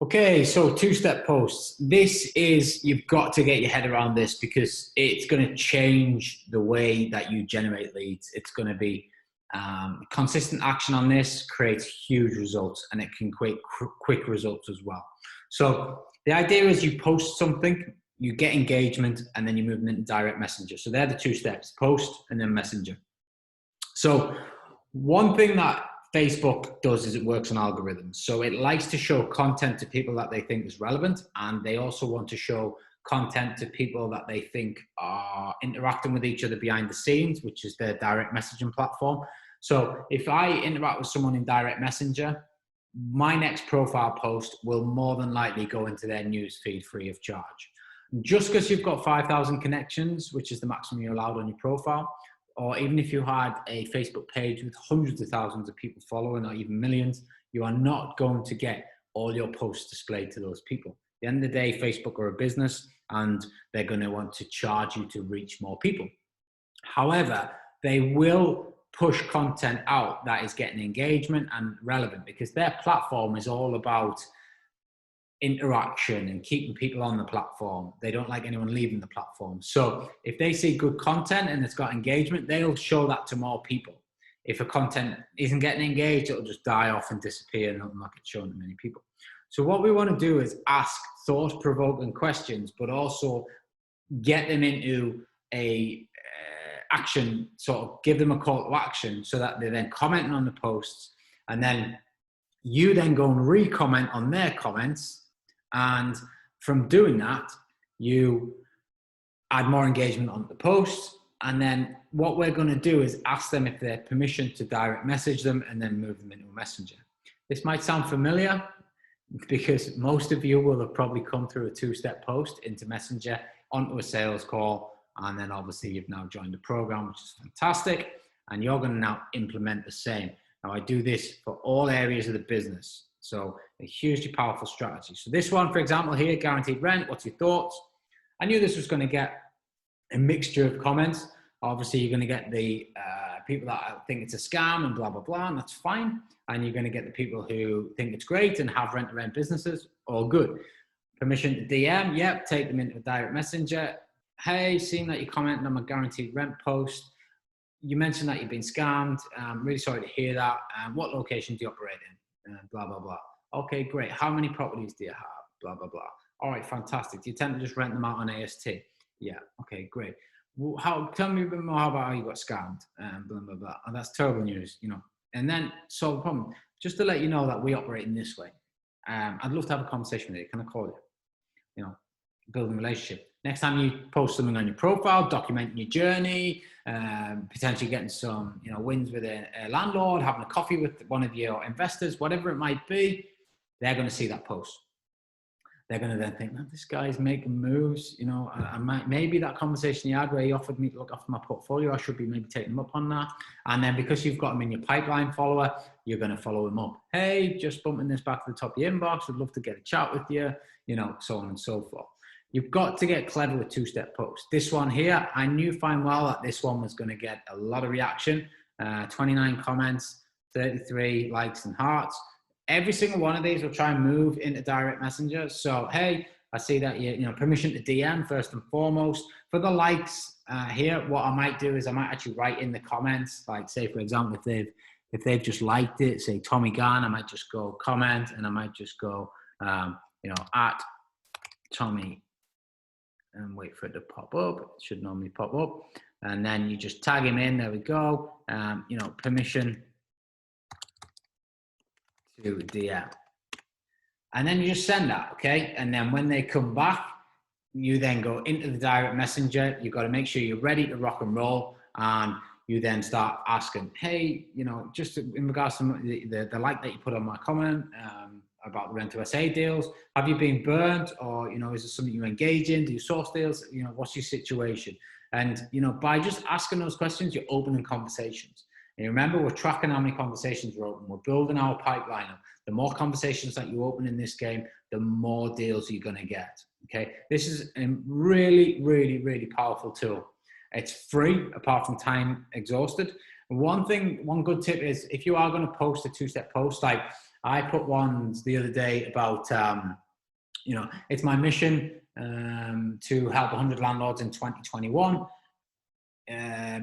Okay, so two-step posts. You've got to get your head around this because it's going to change the way that you generate leads. It's going to be consistent action on this creates huge results, and it can create quick results as well. So the idea is you post something, you get engagement, and then you move them into direct messenger. So they're the two steps: post and then messenger. So one thing that Facebook does is it works on algorithms. So it likes to show content to people that they think is relevant, and they also want to show content to people that they think are interacting with each other behind the scenes, which is their direct messaging platform. So if I interact with someone in direct messenger, my next profile post will more than likely go into their news feed free of charge. Just because you've got 5,000 connections, which is the maximum you're allowed on your profile, or even if you had a Facebook page with hundreds of thousands of people following, or even millions, you are not going to get all your posts displayed to those people. At the end of the day, Facebook are a business and they're going to want to charge you to reach more people. However, they will push content out that is getting engagement and relevant because their platform is all about interaction and keeping people on the platform. They don't like anyone leaving the platform. So if they see good content and it's got engagement, they'll show that to more people. If a content isn't getting engaged, it'll just die off and disappear and not get shown to many people. So what we want to do is ask thought-provoking questions, but also get them into a action, sort of give them a call to action so that they're then commenting on the posts, and then you then go and re-comment on their comments. And from doing that, you add more engagement on the post. And then what we're going to do is ask them if they're permission to direct message them and then move them into a messenger. This might sound familiar because most of you will have probably come through a two-step post into messenger onto a sales call. And then obviously you've now joined the program, which is fantastic. And you're going to now implement the same. Now I do this for all areas of the business. So a hugely powerful strategy. So this one, for example, here, guaranteed rent. What's your thoughts? I knew this was going to get a mixture of comments. Obviously, you're going to get the people that think it's a scam and blah, blah, blah, and that's fine. And you're going to get the people who think it's great and have rent-to-rent businesses. All good. Permission to DM. Yep. Take them into a direct messenger. Hey, seeing that you commented on my guaranteed rent post. You mentioned that you've been scammed. I'm really sorry to hear that. What location do you operate in? Blah, blah, blah. Okay, great. How many properties do you have? Blah, blah, blah. All right, fantastic. Do you tend to just rent them out on AST? Yeah, okay, great. Well, tell me a bit more about how you got scammed, blah, blah, blah. And that's terrible news, you know. And then solve the problem. Just to let you know that we operate in this way. I'd love to have a conversation with you. Can I call you? You know, building a relationship. Next time you post something on your profile, documenting your journey, potentially getting some, you know, wins with a landlord, having a coffee with one of your investors, whatever it might be, they're going to see that post. They're going to then think, man, this guy's making moves. You know, maybe that conversation you had where he offered me to look after my portfolio, I should be maybe taking him up on that. And then because you've got him in your pipeline follower, you're going to follow him up. Hey, just bumping this back to the top of your inbox. I'd love to get a chat with you, you know, so on and so forth. You've got to get clever with two-step posts. This one here, I knew fine well that this one was going to get a lot of reaction. 29 comments, 33 likes and hearts. Every single one of these will try and move into direct messenger. So, hey, I see that you know, permission to DM first and foremost. For the likes here, what I might do is I might actually write in the comments, like say, for example, if they've just liked it, say Tommy Gunn, I might just go comment and I might just go, you know, at Tommy, and wait for it to pop up. It should normally pop up. And then you just tag him in. There we go. You know, permission to DM. And then you just send that, okay? And then when they come back, you then go into the direct messenger. You've got to make sure you're ready to rock and roll. And you then start asking, hey, you know, just in regards to the like that you put on my comment, about the Rent2SA deals. Have you been burnt, or, you know, is it something you engage in? Do you source deals? You know, what's your situation? And, you know, by just asking those questions, you're opening conversations. And remember, we're tracking how many conversations we're open. We're building our pipeline up. The more conversations that you open in this game, the more deals you're going to get. Okay. This is a really, really, really powerful tool. It's free apart from time exhausted. One good tip is if you are going to post a two-step post, like I put ones the other day about, it's my mission to help 100 landlords in 2021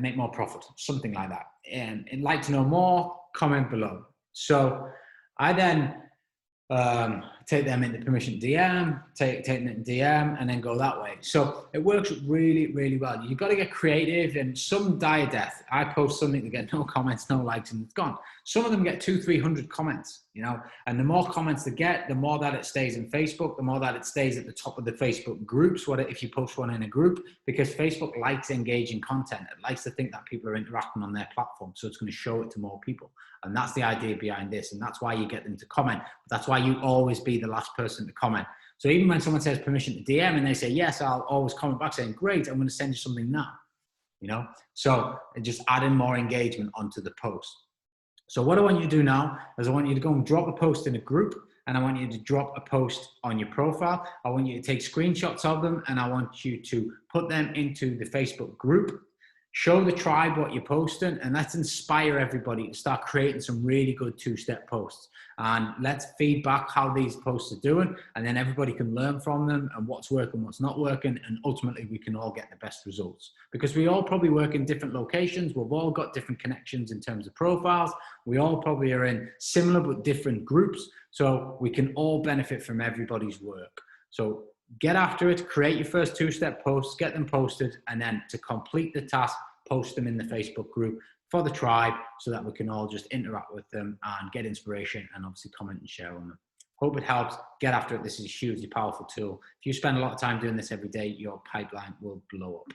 make more profit, something like that. And like to know more, comment below. So I then take them into permission DM, take them into DM, and then go that way. So it works really, really well. You've got to get creative, and some die a death. I post something to get no comments, no likes, and it's gone. Some of them get 200-300 comments, and the more comments they get, the more that it stays in Facebook, the more that it stays at the top of the Facebook groups, if you post one in a group, because Facebook likes engaging content. It likes to think that people are interacting on their platform, so it's going to show it to more people. And that's the idea behind this, and that's why you get them to comment. That's why you always be the last person to comment. So even when someone says permission to DM and they say, yes, I'll always comment back saying, great, I'm going to send you something now, So just adding more engagement onto the post. So what I want you to do now is I want you to go and drop a post in a group, and I want you to drop a post on your profile. I want you to take screenshots of them, and I want you to put them into the Facebook group. Show the tribe what you're posting, and let's inspire everybody to start creating some really good two-step posts. And let's feedback how these posts are doing, and then everybody can learn from them and what's working, what's not working, and ultimately we can all get the best results. Because we all probably work in different locations, we've all got different connections in terms of profiles, we all probably are in similar but different groups, so we can all benefit from everybody's work. So get after it, create your first two-step posts, get them posted, and then to complete the task, post them in the Facebook group for the tribe so that we can all just interact with them and get inspiration and obviously comment and share on them. Hope it helps. Get after it. This is a hugely powerful tool. If you spend a lot of time doing this every day, your pipeline will blow up.